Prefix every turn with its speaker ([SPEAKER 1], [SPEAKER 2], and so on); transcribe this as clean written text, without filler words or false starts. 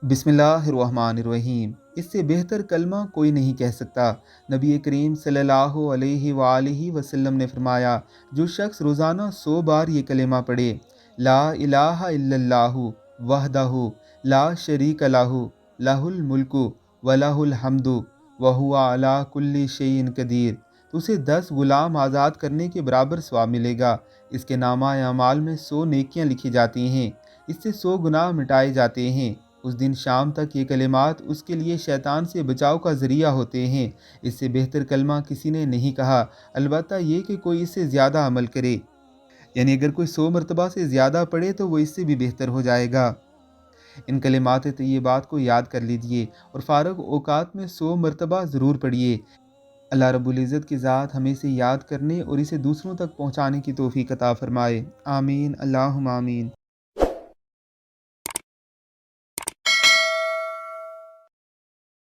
[SPEAKER 1] बिस्मिल्लाहिर्रहमानिर्रहीम। इससे बेहतर कलमा कोई नहीं कह सकता। नबी करीम सल्लल्लाहु अलैहि वसल्लम ने फरमाया, जो शख्स रोज़ाना 100 बार ये कलेमा पढ़े, ला इलाहा इल्लल्लाहु वहदहु ला शरीक लहु लहुल मुल्कु व लहुल हम्दु व हुवा अला कुल्ली शैइन कदीर, तो उसे 10 गुलाम आज़ाद करने के बराबर सवाब मिलेगा। इसके नामा अमाल में 100 नेकियां लिखी जाती हैं। इससे 100 गुनाह मिटाए जाते हैं। उस दिन शाम तक ये कलिमात उसके लिए शैतान से बचाव का ज़रिया होते हैं। इससे बेहतर कलमा किसी ने नहीं कहा, अलबत्ता ये कि कोई इससे ज़्यादा अमल करे। यानी अगर कोई 100 मरतबा से ज़्यादा पढ़े तो वो इससे भी बेहतर हो जाएगा। इन कलिमात तय्यबात को याद कर लीजिए और फ़ारग औकात में 100 मरतबा ज़रूर पढ़िए। अल्लाह रब्बुल इज़्ज़त की ज़ात हमें इसे याद करने और इसे दूसरों तक पहुँचाने की तौफ़ीक़ अता फ़रमाए। आमीन, अल्लाहुम्मा आमीन।